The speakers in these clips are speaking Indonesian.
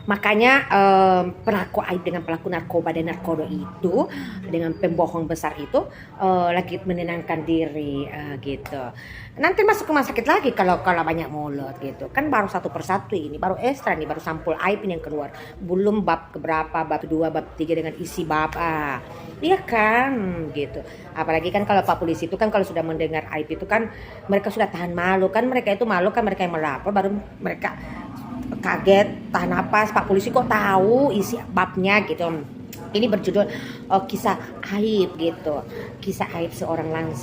Makanya pelaku aib dengan pelaku narkoba dan narkoba itu dengan pembohong besar itu lagi menenangkan diri gitu. Nanti masuk rumah sakit lagi kalau kalau banyak mulut gitu. Kan baru satu persatu ini, baru ekstra nih, baru sampul aib ini yang keluar. Belum bab keberapa, bab kedua, bab ketiga dengan isi bab iya kan gitu. Apalagi kan kalau Pak Polisi itu kan kalau sudah mendengar aib itu kan mereka sudah tahan malu kan, mereka itu malu kan, mereka yang melapor baru mereka kaget tahan napas. Pak Polisi kok tahu isi babnya gitu. Ini berjudul kisah aib gitu, kisah aib seorang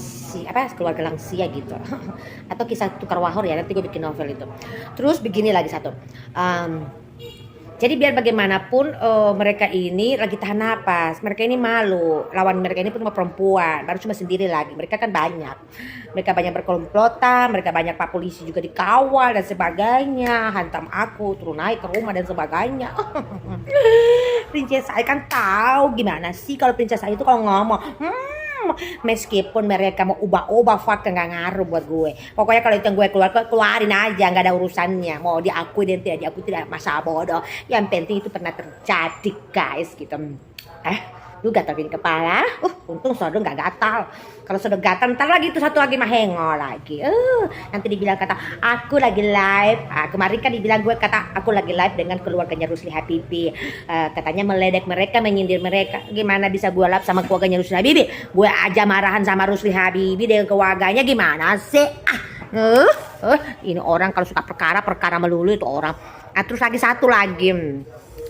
keluarga langsia gitu atau kisah tukar wahor ya, nanti gue bikin novel itu. Terus begini lagi satu, jadi biar bagaimanapun mereka ini lagi tahan napas, mereka ini malu, lawan mereka ini pun cuma perempuan, baru cuma sendiri lagi, mereka kan banyak, mereka banyak berkomplotan, mereka banyak Pak Polisi juga dikawal dan sebagainya, hantam aku, turun naik ke rumah dan sebagainya. Princess saya kan tahu gimana sih kalau Princess saya itu kalau ngomong, meskipun mereka mau ubah-ubah fakta nggak ngaruh buat gue. Pokoknya kalau itu yang gue keluarin aja, nggak ada urusannya. Mau diakui dan tidak diakui tidak masalah bodoh. Yang penting itu pernah terjadi guys gitu. Lu gatalin kepala, untung Sodo nggak gatal. Kalau Sodo gatal ntar lagi itu satu lagi mahengo lagi. Nanti dibilang kata aku lagi live. Kemarin kan dibilang gue kata aku lagi live dengan keluarganya Rusli Habibie. Katanya meledek mereka, menyindir mereka. Gimana bisa gue live sama keluarganya Rusli Habibie? Gue aja marahan sama Rusli Habibie dengan keluarganya, gimana sih? Ini orang kalau suka perkara melulu itu orang. Terus lagi satu lagi.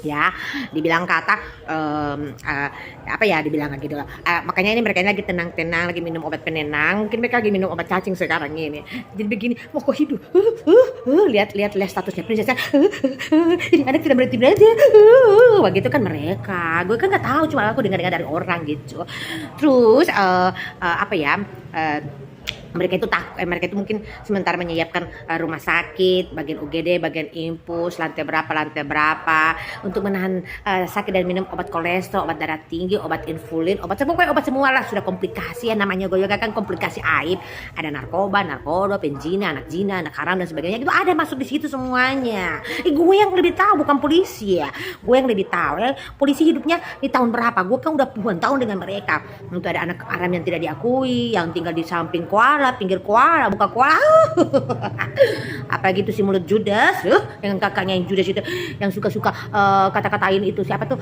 Ya, dibilang kata apa ya, dibilang gitu lah. Makanya ini mereka ini lagi tenang-tenang, lagi minum obat penenang. Mungkin mereka lagi minum obat cacing sekarang ini. Jadi begini, mau kok hidup. Lihat statusnya prinsesnya. Ini anak tidak berhenti. Begitu kan mereka. Gue kan nggak tahu, cuma aku dengar dari orang gitu. Terus apa ya? Mereka itu mungkin sementara menyiapkan rumah sakit, bagian UGD, bagian infus, lantai berapa untuk menahan sakit dan minum obat kolesterol, obat darah tinggi, obat insulin, pokoknya obat semua lah, sudah komplikasi ya namanya. Gue juga kan komplikasi aib, ada narkoba, penjina, anak zina, anak haram dan sebagainya, itu ada masuk di situ semuanya. Gue yang lebih tahu, bukan polisi ya, gue yang lebih tahu ya. Polisi hidupnya di tahun berapa, gue kan udah puluhan tahun dengan mereka. Untuk ada anak haram yang tidak diakui, yang tinggal di samping kuala, pinggir kuala, buka kuala. Apa gitu si mulut Judas, dengan kakaknya yang Judas itu, yang suka-suka kata-katain itu siapa tuh,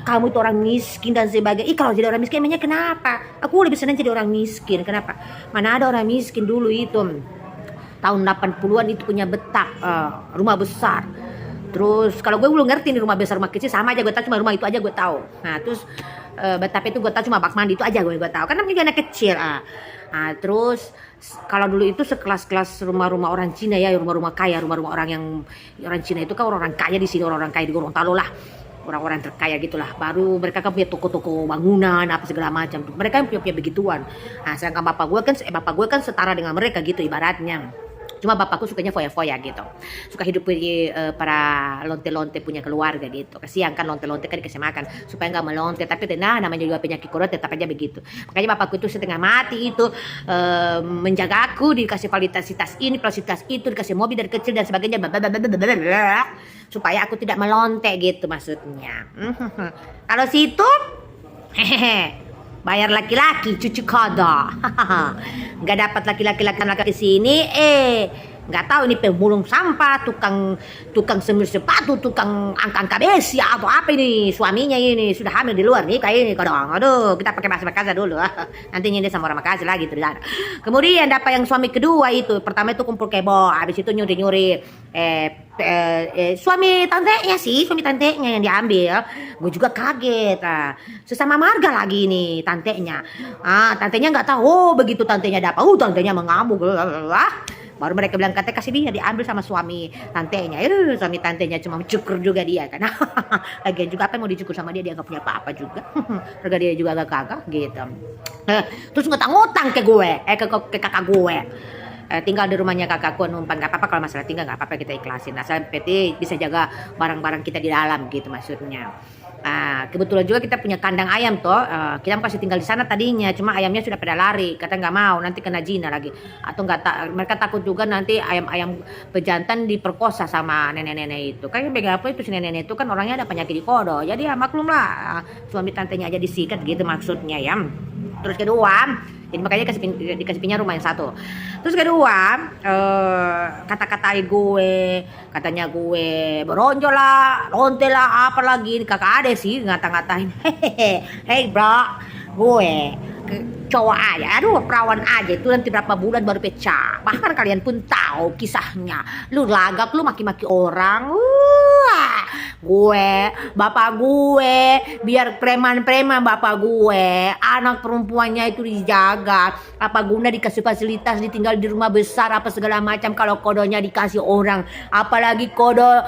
kamu itu orang miskin dan sebagainya. Kalau jadi orang miskin emangnya kenapa? Aku lebih senang jadi orang miskin. Kenapa? Mana ada orang miskin dulu itu tahun 80-an itu punya betak, rumah besar. Terus kalau gue belum ngerti nih rumah besar rumah kecil sama aja, gue tahu cuma rumah itu aja gue tahu. Nah terus betap itu gue tahu cuma bak mandi itu aja gue tahu, karena juga anak kecil. Terus kalau dulu itu sekelas-kelas rumah-rumah orang Cina ya, rumah-rumah kaya, rumah-rumah orang yang orang Cina itu kan orang kaya di sini, orang kaya di Gorontalo lah, orang-orang terkaya gitulah. Baru mereka kan punya toko-toko bangunan apa segala macam tuh, mereka punya begituan. Sedangkan bapak gue kan setara dengan mereka gitu ibaratnya. Cuma bapakku sukanya foya-foya gitu, suka hidup para lonte-lonte punya keluarga gitu. Kasihan kan lonte-lonte kan dikasih makan supaya nggak melonte, tapi namanya juga penyakit corona tetap aja begitu. Makanya bapakku itu setengah mati itu menjaga aku, dikasih fasilitas ini, fasilitas itu, dikasih mobil dari kecil dan sebagainya, supaya aku tidak melonte gitu maksudnya. Kalau situ bayar laki-laki cuci kodo. Nggak dapat laki-laki sini, nggak tahu ini pemulung sampah, tukang semir sepatu, tukang angka besi atau apa ini, suaminya ini sudah hamil di luar nih kayak ini kodong. Aduh, kita pakai bahasa Makassar dulu. Nanti nyindir sama orang Makassar lagi terus. Kemudian dapat yang suami kedua itu, pertama itu kumpul kebo, habis itu nyuri suami tantenya yang diambil. Gue juga kaget. Sesama marga lagi nih tantenya. Tantenya nggak tahu, begitu tantenya dapat, tantenya mengamuk. Baru mereka bilang katanya kasih dia diambil sama suami tantenya. Suami tantenya cuma cukur juga dia kan. Lagian juga apa yang mau dicukur sama dia nggak punya apa-apa juga. Harga dia juga agak kagak gitu. Terus ngutang ke gue, ke kakak gue. Tinggal di rumahnya kakakku numpang, nggak apa-apa kalau masalah tinggal, nggak apa-apa kita ikhlasin asal PT bisa jaga barang-barang kita di dalam gitu maksudnya. Kebetulan juga kita punya kandang ayam toh. Kita kasih tinggal di sana tadinya, cuma ayamnya sudah pada lari. Kata nggak mau, nanti kena zina lagi. Atau mereka takut juga nanti ayam-ayam pejantan diperkosa sama nenek-nenek itu. Kan apa itu si nenek itu kan orangnya ada penyakit di kodo. Jadi ya maklum lah, suami tantenya aja disikat gitu maksudnya ya. Terus kedua, jadi makanya dikasih pinjam rumah yang satu. Terus kedua, kata-katain gue, katanya gue beronjol lah, lonte lah, apa lagi, kakak ade sih ngata-ngatain. Hehehe, hey bro, gue cowok aja, aduh perawan aja itu nanti berapa bulan baru pecah. Bahkan kalian pun tahu kisahnya. Lu lagak, lu maki-maki orang. Gue, bapak gue, biar preman-preman bapak gue, anak perempuannya itu dijaga. Apa guna dikasih fasilitas, ditinggal di rumah besar apa segala macam kalau kodonya dikasih orang. Apalagi kodo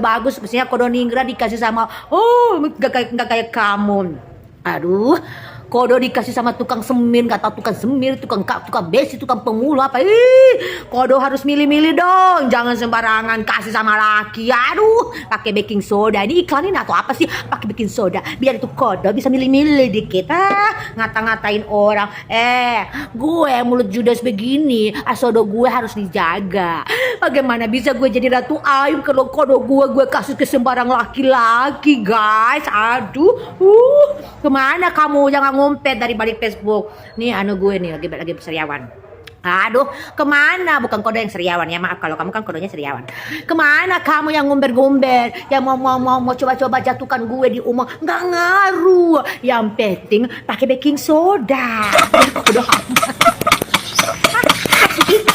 bagus, mestinya kodo ningrat dikasih sama nggak kayak kamu. Aduh, kodo dikasih sama tukang semen, kata tukang semir, tukang besi, tukang pemula apa. Kodo harus milih-milih dong, jangan sembarangan kasih sama laki. Aduh, pakai baking soda. Ini iklanin atau apa sih? Pakai baking soda biar itu kodo bisa milih-milih dikit. Ngata-ngatain orang. Gue mulut judes begini, asodo gue harus dijaga. Bagaimana bisa gue jadi ratu ayam kalau kodo gue kasih ke sembarang laki-laki, guys? Aduh, kemana kamu? Jangan ngumpet dari balik Facebook. Nih gue nih lagi seriawan. Aduh, kemana? Bukan kode yang seriawan ya, maaf kalau kamu kan kodenya seriawan. Kemana kamu yang ngumber-ngumber, yang mau coba-coba jatuhkan gue di umum? Nggak ngaruh. Yang penting pakai baking soda.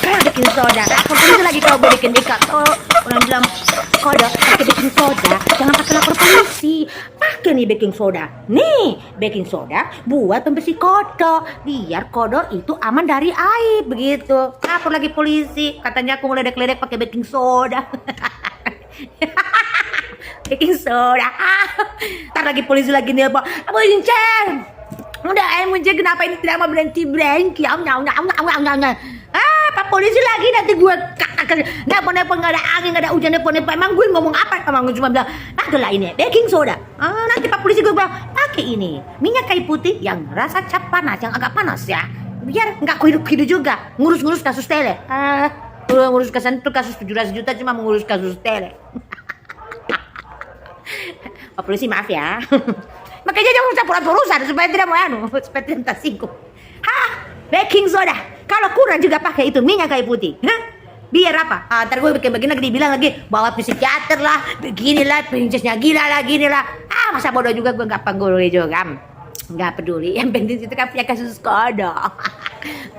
Udah baking soda. Polisi lagi kalau gue bikin dekat. Orang bilang kode pakai baking soda, jangan pakai lapor polisi. Pakai nih baking soda. Nih baking soda buat pembersih kodo, biar kodo itu aman dari air begitu. Lapor lagi polisi, katanya aku ngeledek-ledek pakai baking soda. Baking soda. Ntar lagi polisi lagi nelpon, "Abu Incen, udah Muncen kenapa ini tidak mau berhenti?" Pak polisi lagi nanti gue nelpon nggak ada angin, nggak ada hujan, nelpon. Emang gue ngomong apa? Emang gue cuma bilang lah ini baking soda. Nanti pak polisi gue bilang pakai ini minyak kayu putih yang rasa cap panas, yang agak panas ya, biar nggak hidup juga ngurus kasus tele. Ngurus kasus 700 juta cuma mengurus kasus tele. Pak polisi maaf ya. Makanya jangan usah pura-pura supaya tidak mau supaya tidak tersinggung. Baking soda. Kalau kurang juga pakai itu minyak kayu putih. Biar apa? Ntar gue bikin lagi dibilang lagi bawa psikiater lah, beginilah, princessnya gila lah, gini lah. Masa bodoh juga gue nggak peduli juga. Nggak peduli. Yang penting itu kan punya kasus kodo.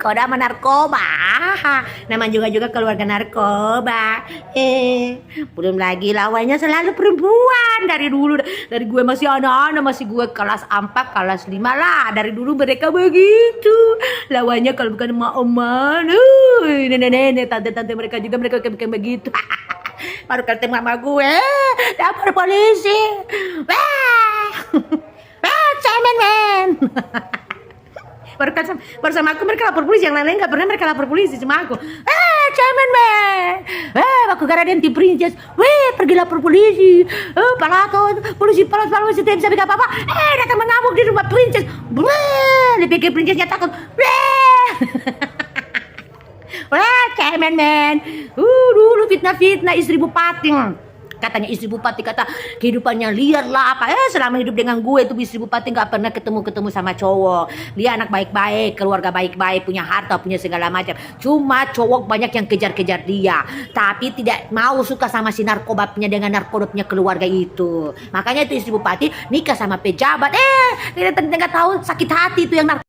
Kodo sama narkoba. Nama juga keluarga narkoba. Belum lagi lawannya selalu perempuan dari dulu. Dari gue masih anak-anak, masih gue kelas 4, kelas 5 lah. Dari dulu mereka begitu. Lawannya kalau bukan emak-emak, nenek-nenek, tante-tante mereka juga mereka kayak begitu. Baru ketemu sama gue, dapur polisi. Cemen men. Baru sama aku mereka lapor polisi, yang lain-lain gak pernah mereka lapor polisi, cuma aku. Cemen men. Aku gara ada anti princess. Pergi lapor polisi. Polisi tidak bisa bikin apa-apa. Datang mengamuk di rumah princess. Dipikir princessnya takut. Cemen men. Dulu fitnah istri bupati. Katanya istri bupati kata kehidupannya liar lah apa. Selama hidup dengan gue itu istri bupati nggak pernah ketemu sama cowok. Dia anak baik-baik, keluarga baik-baik, punya harta, punya segala macam. Cuma cowok banyak yang kejar-kejar dia, tapi tidak mau suka sama si narkobanya dengan narkobanya keluarga itu. Makanya itu istri bupati nikah sama pejabat. Dia nggak tahu sakit hati itu yang